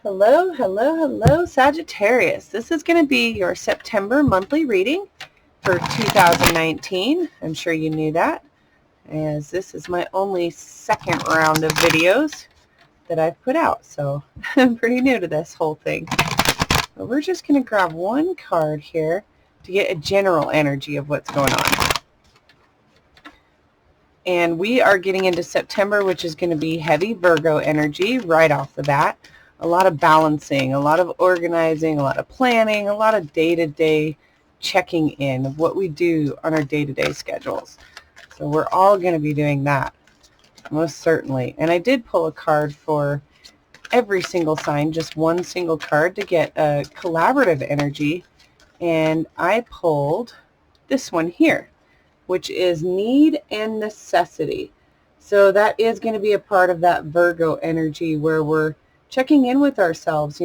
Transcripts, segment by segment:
Hello, hello, hello, Sagittarius. This is going to be your September monthly reading for 2019. I'm sure you knew that, as this is my only second round of videos that I've put out, so I'm pretty new to this whole thing. But we're just going to grab one card here to get a general energy of what's going on. And we are getting into September, which is going to be heavy Virgo energy right off the bat. A lot of balancing, a lot of organizing, a lot of planning, a lot of day-to-day checking in of what we do on our day-to-day schedules. So we're all going to be doing that, most certainly. And I did pull a card for every single sign, just one single card to get a collaborative energy. And I pulled this one here, which is need and necessity. So that is going to be a part of that Virgo energy where we're checking in with ourselves,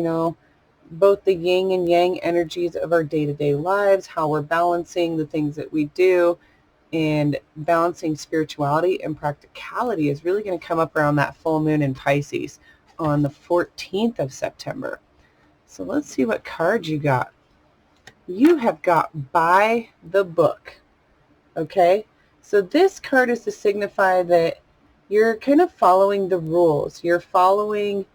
both the yin and yang energies of our day-to-day lives, how we're balancing the things that we do, and balancing spirituality and practicality is really going to come up around that full moon in Pisces on the 14th of September. So let's see what card you got. You have got by the book. Okay, so this card is to signify that you're kind of following the rules. You're following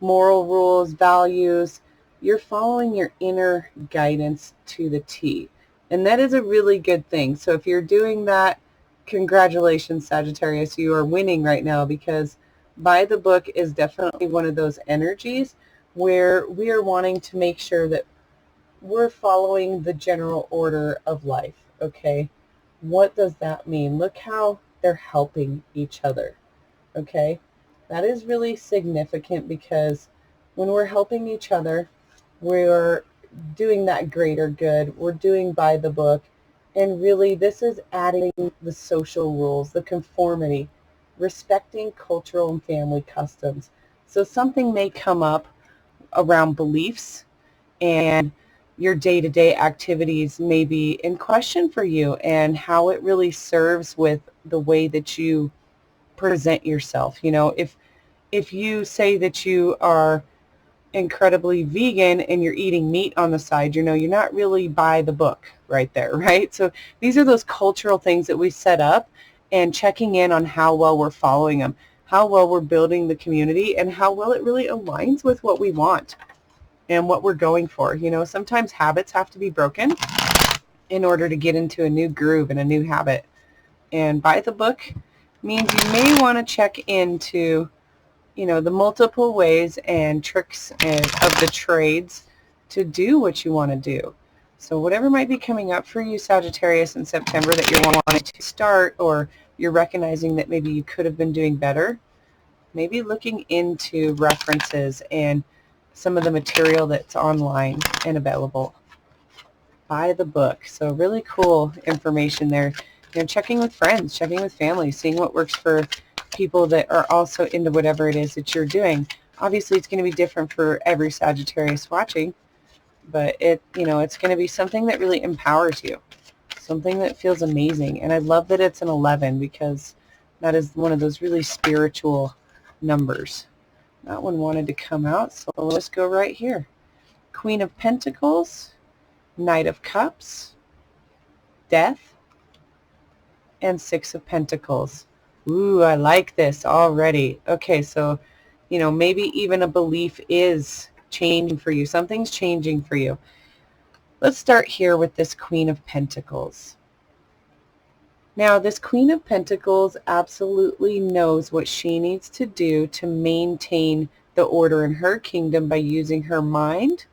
moral rules, values. You're following your inner guidance to the T. And that is a really good thing. So if you're doing that, congratulations, Sagittarius. You are winning right now, because by the book is definitely one of those energies where we are wanting to make sure that we're following the general order of life. Okay. What does that mean? Look how they're helping each other. Okay. That is really significant, because when we're helping each other, we're doing that greater good. We're doing by the book. And really, this is adding the social rules, the conformity, respecting cultural and family customs. So something may come up around beliefs, and your day-to-day activities may be in question for you, and how it really serves with the way that you present yourself. If you say that you are incredibly vegan and you're eating meat on the side, you're not really by the book right there, right? So these are those cultural things that we set up, and checking in on how well we're following them, how well we're building the community, and how well it really aligns with what we want and what we're going for. Sometimes habits have to be broken in order to get into a new groove and a new habit. And by the book means you may want to check into, the multiple ways and tricks of the trades to do what you want to do. So whatever might be coming up for you, Sagittarius, in September that you're wanting to start, or you're recognizing that maybe you could have been doing better, maybe looking into references and some of the material that's online and available by the book. So really cool information there. Checking with friends, checking with family, seeing what works for people that are also into whatever it is that you're doing. Obviously, it's going to be different for every Sagittarius watching, but it's going to be something that really empowers you, something that feels amazing. And I love that it's an 11, because that is one of those really spiritual numbers. That one wanted to come out, so let's go right here. Queen of Pentacles, Knight of Cups, Death, and Six of Pentacles. Ooh, I like this already. Okay, so, maybe even a belief is changing for you. Something's changing for you. Let's start here with this Queen of Pentacles. Now, this Queen of Pentacles absolutely knows what she needs to do to maintain the order in her kingdom by using her mind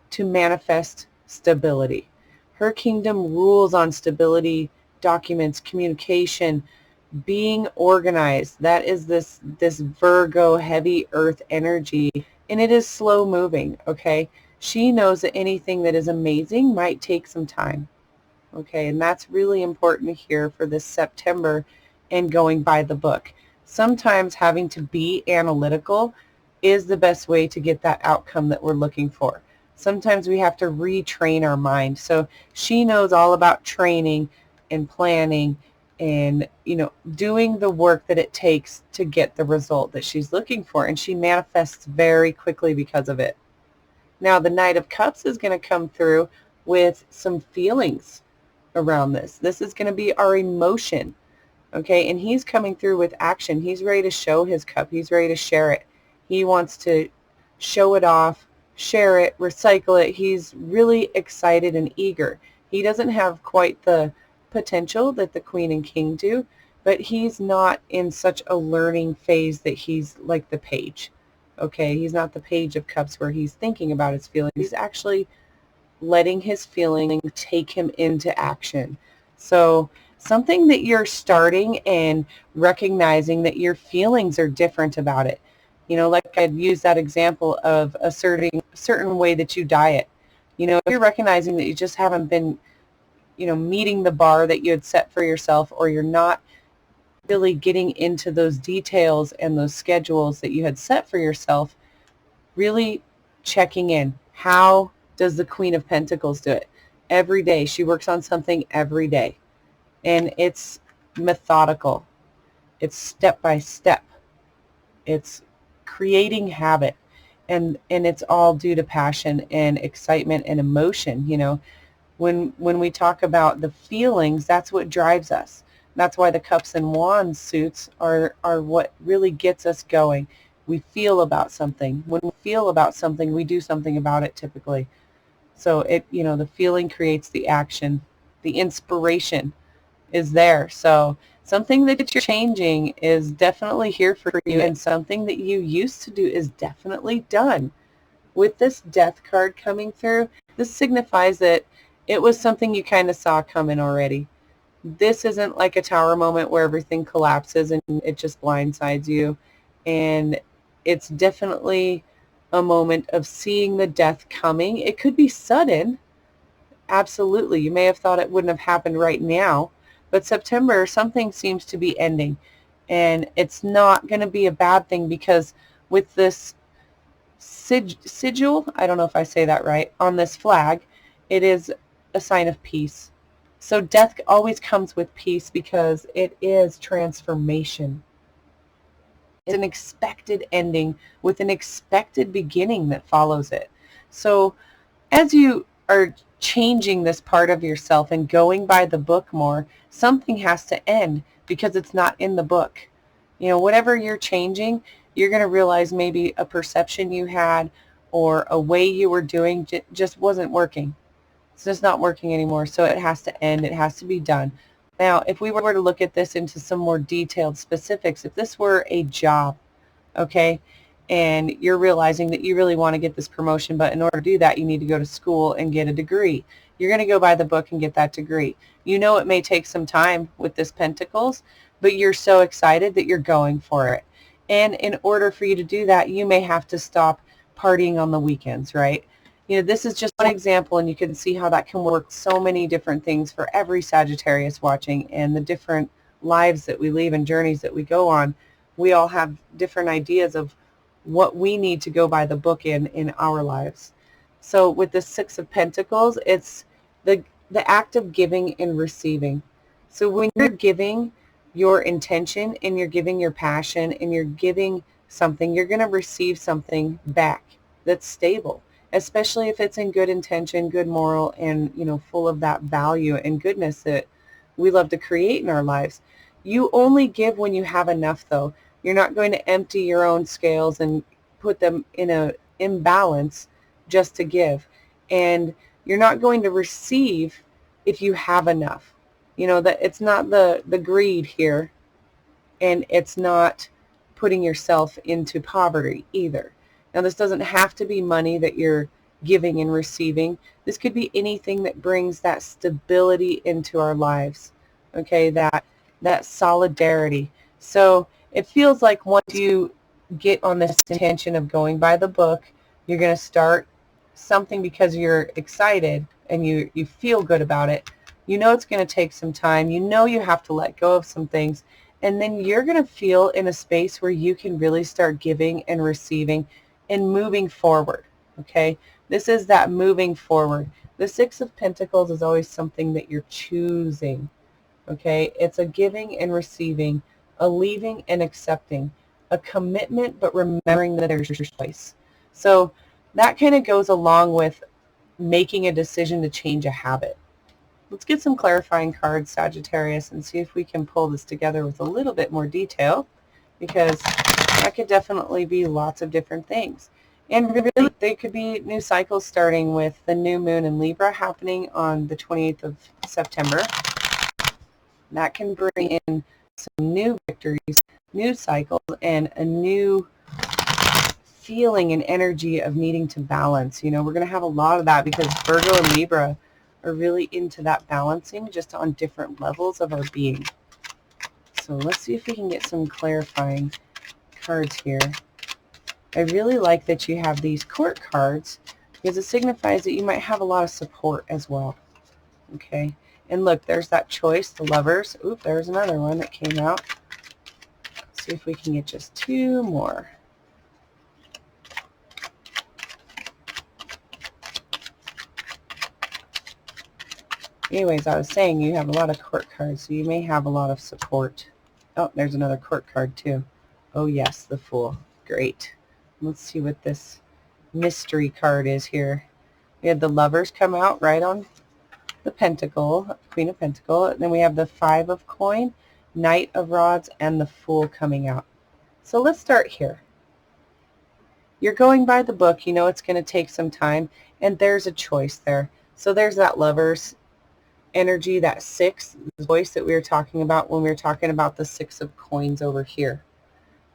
to manifest stability. Her kingdom rules on stability, documents, communication, being organized. That is this Virgo heavy earth energy, and it is slow moving. Okay, she knows that anything that is amazing might take some time. Okay, and that's really important here for this September and going by the book. Sometimes having to be analytical is the best way to get that outcome that we're looking for. Sometimes we have to retrain our mind. So she knows all about training and planning and, you know, doing the work that it takes to get the result that she's looking for. And she manifests very quickly because of it. Now, the Knight of Cups is going to come through with some feelings around this. This is going to be our emotion. Okay, and he's coming through with action. He's ready to show his cup. He's ready to share it. He wants to show it off, share it, recycle it. He's really excited and eager. He doesn't have quite the potential that the Queen and King do, but he's not in such a learning phase that he's like the Page. Okay, he's not the Page of Cups where he's thinking about his feelings. He's actually letting his feelings take him into action. So something that you're starting and recognizing that your feelings are different about it. You know, like I'd use that example of a certain way that you diet. You know, if you're recognizing that you just haven't been, you know, meeting the bar that you had set for yourself, or you're not really getting into those details and those schedules that you had set for yourself, really checking in. How does the Queen of Pentacles do it? Every day. She works on something every day. And it's methodical. It's step by step. It's creating habit. And it's all due to passion and excitement and emotion. You know, when we talk about the feelings, that's what drives us. That's why the Cups and Wands suits are what really gets us going. We feel about something. When we feel about something, we do something about it typically. So it, you know, the feeling creates the action. The inspiration is there. So something that you're changing is definitely here for you, and something that you used to do is definitely done. With this Death card coming through, this signifies that it was something you kind of saw coming already. This isn't like a Tower moment where everything collapses and it just blindsides you. And it's definitely a moment of seeing the death coming. It could be sudden. Absolutely. You may have thought it wouldn't have happened right now, but September, something seems to be ending. And it's not going to be a bad thing, because with this sigil, I don't know if I say that right, on this flag, it is a sign of peace. So death always comes with peace because it is transformation. It's an expected ending with an expected beginning that follows it. So as you are changing this part of yourself and going by the book more, something has to end because it's not in the book. You know, whatever you're changing, you're going to realize maybe a perception you had or a way you were doing just wasn't working. It's just not working anymore. So it has to end. It has to be done. Now, if we were to look at this into some more detailed specifics, if this were a job, okay, and you're realizing that you really want to get this promotion, but in order to do that, you need to go to school and get a degree. You're going to go by the book and get that degree. You know, it may take some time with this Pentacles, but you're so excited that you're going for it. And in order for you to do that, you may have to stop partying on the weekends, right? You know, this is just one example, and you can see how that can work so many different things for every Sagittarius watching, and the different lives that we live and journeys that we go on. We all have different ideas of what we need to go by the book in our lives. So with the Six of Pentacles, it's the act of giving and receiving. So when you're giving your intention and you're giving your passion and you're giving something, you're going to receive something back that's stable, especially if it's in good intention, good moral, and, you know, full of that value and goodness that we love to create in our lives. You only give when you have enough, though. You're not going to empty your own scales and put them in an imbalance just to give. And you're not going to receive if you have enough. You know, that it's not the greed here, and it's not putting yourself into poverty either. Now, this doesn't have to be money that you're giving and receiving. This could be anything that brings that stability into our lives, okay, that solidarity. So it feels like once you get on this intention of going by the book, you're going to start something because you're excited and you feel good about it. You know it's going to take some time. You know you have to let go of some things. And then you're going to feel in a space where you can really start giving and receiving and moving forward, okay? This is that moving forward. The Six of Pentacles is always something that you're choosing, Okay, it's a giving and receiving, a leaving and accepting, a commitment but remembering that there's your choice. So that kind of goes along with making a decision to change a habit. Let's get some clarifying cards, Sagittarius, and see if we can pull this together with a little bit more detail, because that could definitely be lots of different things. And really, they could be new cycles starting with the new moon in Libra happening on the 28th of September. That can bring in some new victories, new cycles, and a new feeling and energy of needing to balance. You know, we're going to have a lot of that because Virgo and Libra are really into that balancing just on different levels of our being. So let's see if we can get some clarifying cards here. I really like that you have these court cards because it signifies that you might have a lot of support as well. Okay, and look, there's that choice, the lovers. Oop, there's another one that came out. Let's see if we can get just two more. Anyways, I was saying you have a lot of court cards, so you may have a lot of support. Oh, there's another court card too. Oh yes, the Fool. Great. Let's see what this mystery card is here. We had the Lovers come out right on the Pentacle, Queen of Pentacle. And then we have the Five of Coin, Knight of Rods, and the Fool coming out. So let's start here. You're going by the book. You know it's going to take some time, and there's a choice there. So there's that Lovers energy, that six voice that we were talking about when we were talking about the Six of Coins over here.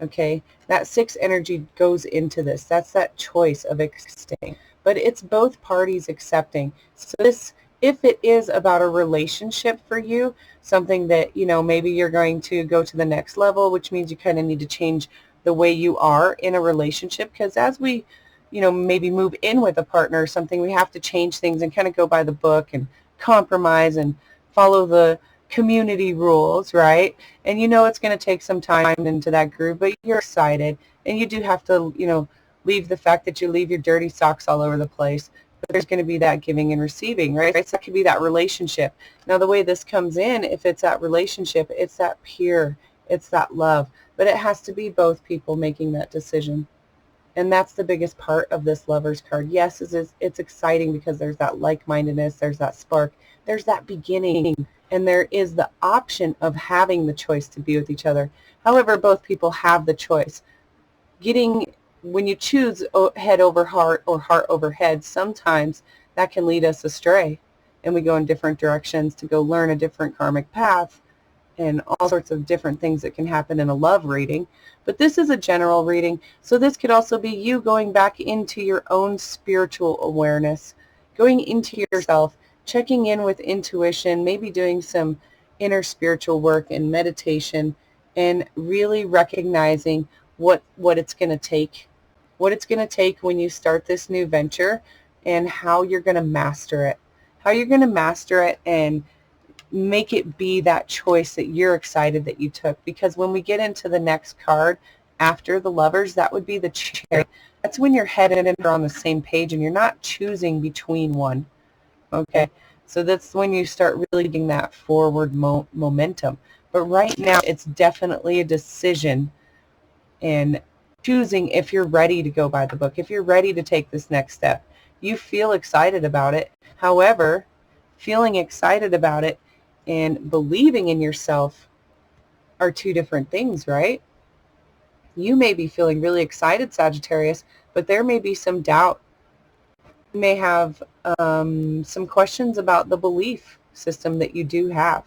Okay, that six energy goes into this. That's that choice of accepting, but it's both parties accepting. So this, if it is about a relationship for you, something that, you know, maybe you're going to go to the next level, which means you kind of need to change the way you are in a relationship, because as we, you know, maybe move in with a partner or something, we have to change things and kind of go by the book and compromise and follow the community rules, right? And you know it's going to take some time into that groove, but you're excited, and you do have to, you know, leave the fact that you leave your dirty socks all over the place, but there's going to be that giving and receiving, right? So that could be that relationship. Now the way this comes in, if it's that relationship, it's that pure, it's that love, but it has to be both people making that decision. And that's the biggest part of this Lovers card. Yes, it's exciting because there's that like-mindedness, there's that spark, there's that beginning, and there is the option of having the choice to be with each other. However, both people have the choice. When you choose head over heart or heart over head, sometimes that can lead us astray, and we go in different directions to go learn a different karmic path, and all sorts of different things that can happen in a love reading. But this is a general reading, so this could also be you going back into your own spiritual awareness, going into yourself, checking in with intuition, maybe doing some inner spiritual work and meditation, and really recognizing what it's going to take, when you start this new venture, and how you're going to master it, and make it be that choice that you're excited that you took. Because when we get into the next card after the Lovers, that would be the Chariot. That's when you're headed and are on the same page and you're not choosing between one. Okay, so that's when you start really getting that forward momentum. But right now it's definitely a decision and choosing if you're ready to go by the book, if you're ready to take this next step. You feel excited about it. However, feeling excited about it and believing in yourself are two different things, right? You may be feeling really excited, Sagittarius, but there may be some doubt. You may have some questions about the belief system that you do have.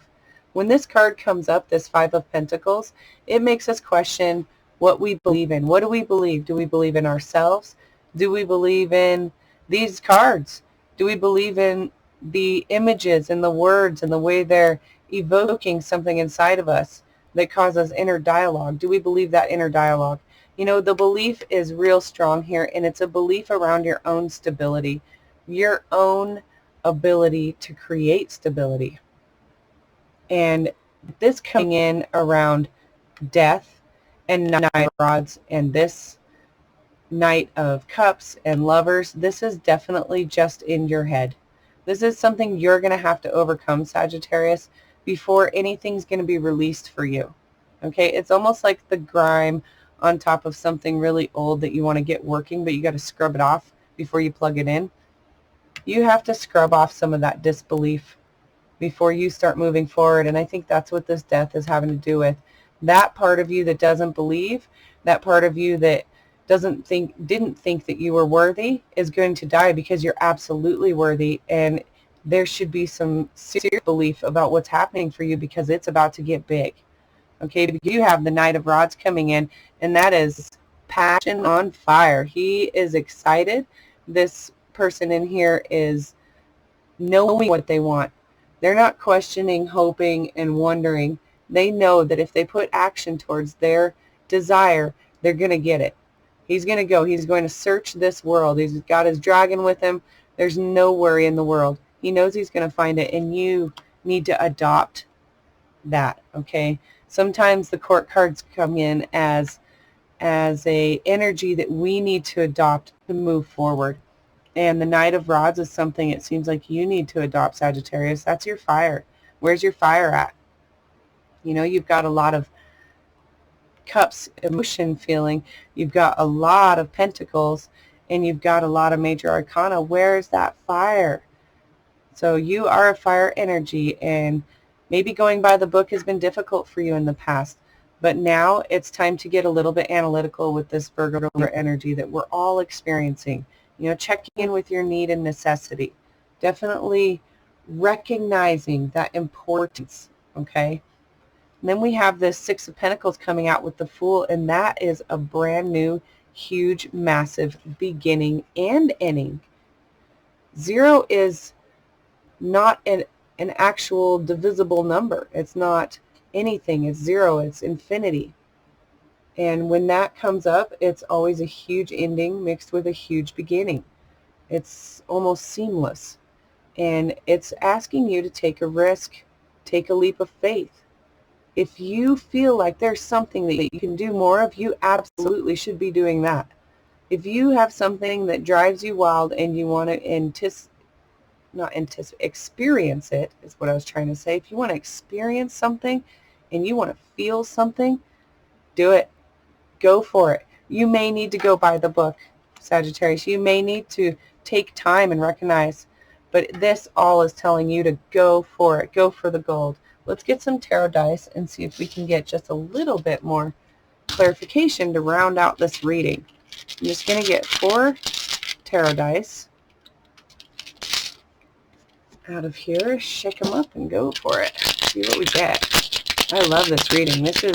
When this card comes up, this Five of Pentacles, it makes us question what we believe in. What do we believe? Do we believe in ourselves? Do we believe in these cards? Do we believe in the images and the words and the way they're evoking something inside of us that causes inner dialogue? Do we believe that inner dialogue? You know, the belief is real strong here, and it's a belief around your own stability, your own ability to create stability. And this coming in around Death and Knight of Rods and this Knight of Cups and Lovers, this is definitely just in your head. This is something you're going to have to overcome, Sagittarius, before anything's going to be released for you. Okay, it's almost like the grime on top of something really old that you want to get working, but you got to scrub it off before you plug it in. You have to scrub off some of that disbelief before you start moving forward. And I think that's what this death is having to do with. That part of you that doesn't believe, that part of you that didn't think that you were worthy is going to die, because you're absolutely worthy. And there should be some serious belief about what's happening for you, because it's about to get big. Okay, you have the Knight of Rods coming in, and that is passion on fire. He is excited. This person in here is knowing what they want. They're not questioning, hoping, and wondering. They know that if they put action towards their desire, they're going to get it. He's going to go. He's going to search this world. He's got his dragon with him. There's no worry in the world. He knows he's going to find it, and you need to adopt that, okay? Sometimes the court cards come in as a energy that we need to adopt to move forward. And the Knight of Rods is something it seems like you need to adopt, Sagittarius. That's your fire. Where's your fire at? You know, you've got a lot of cups, emotion feeling. You've got a lot of pentacles, and you've got a lot of major arcana. Where's that fire? So you are a fire energy, and maybe going by the book has been difficult for you in the past, but now it's time to get a little bit analytical with this Virgo energy that we're all experiencing. You know, checking in with your need and necessity. Definitely recognizing that importance, okay? And then we have this Six of Pentacles coming out with the Fool, and that is a brand new, huge, massive beginning and ending. 0 is not an actual divisible number. It's not anything. It's 0. It's infinity. And when that comes up, it's always a huge ending mixed with a huge beginning. It's almost seamless. And it's asking you to take a risk, take a leap of faith. If you feel like there's something that you can do more of, you absolutely should be doing that. If you have something that drives you wild and you want to experience it, is what I was trying to say. If you want to experience something and you want to feel something, do it. Go for it. You may need to go by the book, Sagittarius. You may need to take time and recognize, but this all is telling you to go for it. Go for the gold. Let's get some tarot dice and see if we can get just a little bit more clarification to round out this reading. I'm just going to get 4 tarot dice out of here, shake them up and go for it. See what we get. I love this reading. This is,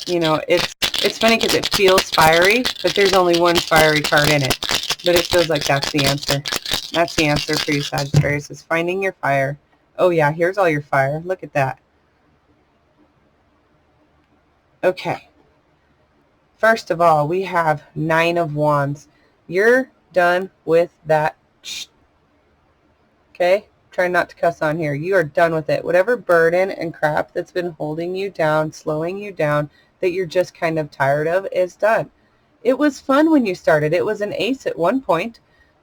you know, it's funny because it feels fiery, but there's only one fiery card in it. But it feels like that's the answer. That's the answer for you, Sagittarius, is finding your fire. Oh yeah, here's all your fire. Look at that. Okay. First of all, we have 9 of Wands. You're done with that. Okay? Try not to cuss on here. You are done with it. Whatever burden and crap that's been holding you down, slowing you down, that you're just kind of tired of, is done. It was fun when you started. It was an ace at one point,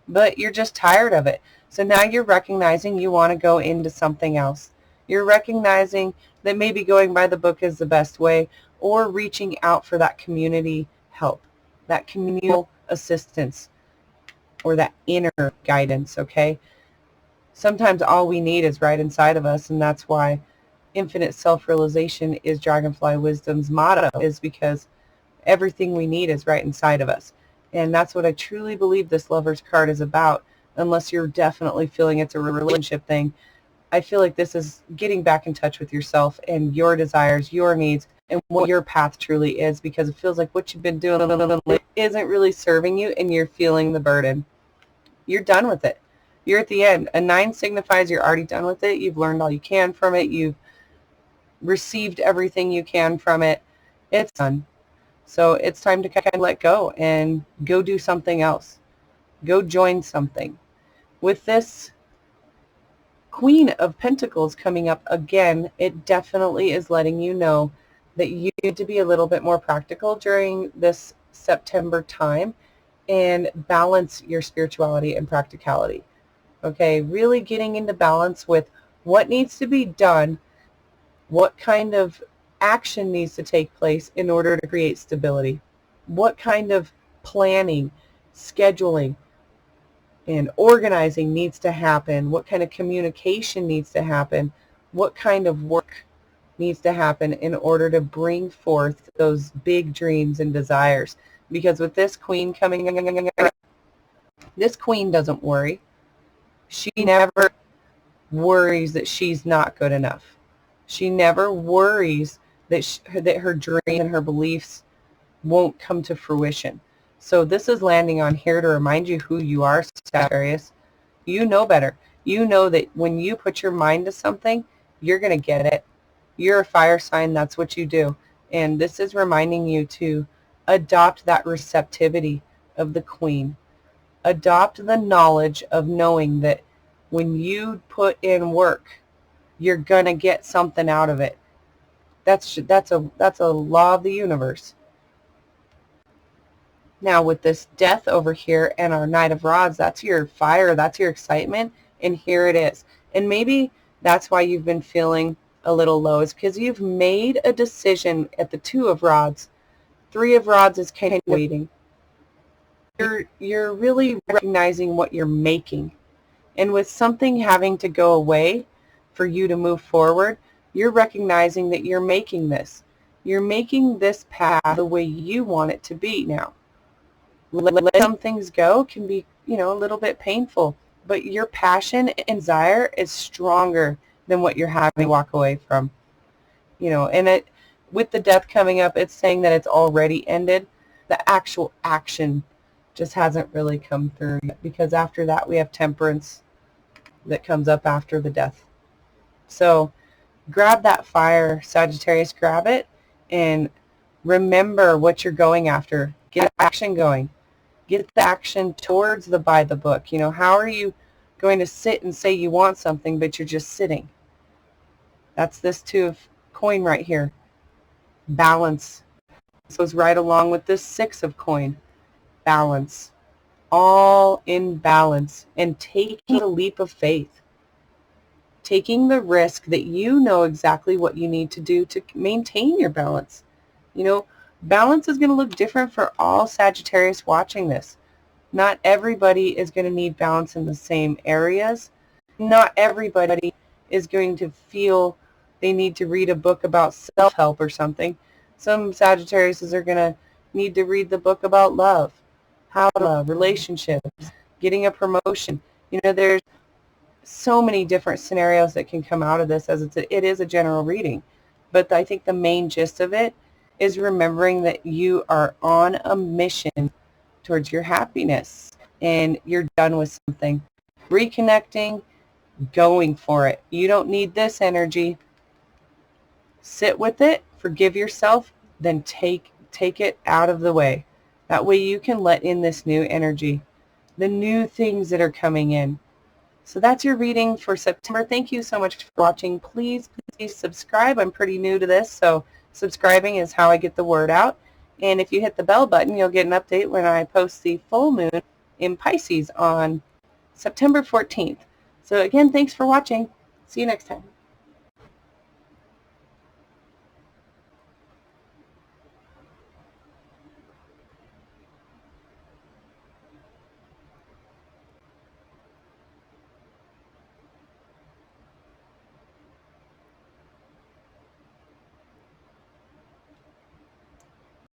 but you're just tired of it. So now you're recognizing you want to go into something else. You're recognizing that maybe going by the book is the best way, or reaching out for that community help, that communal assistance, or that inner guidance, okay? Sometimes all we need is right inside of us, and that's why infinite self-realization is Dragonfly Wisdom's motto, is because everything we need is right inside of us. And that's what I truly believe this Lover's card is about, unless you're definitely feeling it's a relationship thing. I feel like this is getting back in touch with yourself and your desires, your needs, and what your path truly is, because it feels like what you've been doing isn't really serving you, and you're feeling the burden. You're done with it. You're at the end. A 9 signifies you're already done with it. You've learned all you can from it. You've received everything you can from it. It's done. So it's time to kind of let go and go do something else. Go join something. With this Queen of Pentacles coming up again, it definitely is letting you know that you need to be a little bit more practical during this September time and balance your spirituality and practicality. Okay, really getting into balance with what needs to be done What kind of action needs to take place in order to create stability? What kind of planning, scheduling, and organizing needs to happen? What kind of communication needs to happen? What kind of work needs to happen in order to bring forth those big dreams and desires? Because with this queen coming, this queen doesn't worry. She never worries that she's not good enough. She never worries that that her dreams and her beliefs won't come to fruition. So this is landing on here to remind you who you are, Sagittarius. You know better. You know that when you put your mind to something, you're going to get it. You're a fire sign. That's what you do. And this is reminding you to adopt that receptivity of the queen. Adopt the knowledge of knowing that when you put in work, you're going to get something out of it. That's a law of the universe. Now with this death over here and our Knight of Rods, that's your fire, that's your excitement, and here it is. And maybe that's why you've been feeling a little low, is because you've made a decision at the Two of Rods. Three of Rods is kind of waiting. You're really recognizing what you're making. And with something having to go away for you to move forward, you're recognizing that you're making this. You're making this path the way you want it to be now. Let some things go can be, a little bit painful, but your passion and desire is stronger than what you're having to walk away from. And with the death coming up, it's saying that it's already ended. The actual action just hasn't really come through yet, because after that we have temperance that comes up after the death. So grab that fire, Sagittarius, grab it, and remember what you're going after. Get action going. Get the action towards the by the book. How are you going to sit and say you want something, but you're just sitting? That's this Two of Coin right here. Balance. This goes right along with this Six of Coin. Balance. All in balance. And taking a leap of faith. Taking the risk that you know exactly what you need to do to maintain your balance. Balance is going to look different for all Sagittarius watching this. Not everybody is going to need balance in the same areas. Not everybody is going to feel they need to read a book about self-help or something. Some Sagittarius are going to need to read the book about love, how to love, relationships, getting a promotion. There's so many different scenarios that can come out of this, as it is a general reading. But I think the main gist of it is remembering that you are on a mission towards your happiness and you're done with something. Reconnecting, going for it. You don't need this energy. Sit with it, forgive yourself, then take it out of the way. That way you can let in this new energy, the new things that are coming in. So that's your reading for September. Thank you so much for watching. Please subscribe. I'm pretty new to this, so subscribing is how I get the word out. And if you hit the bell button, you'll get an update when I post the full moon in Pisces on September 14th. So again, thanks for watching. See you next time.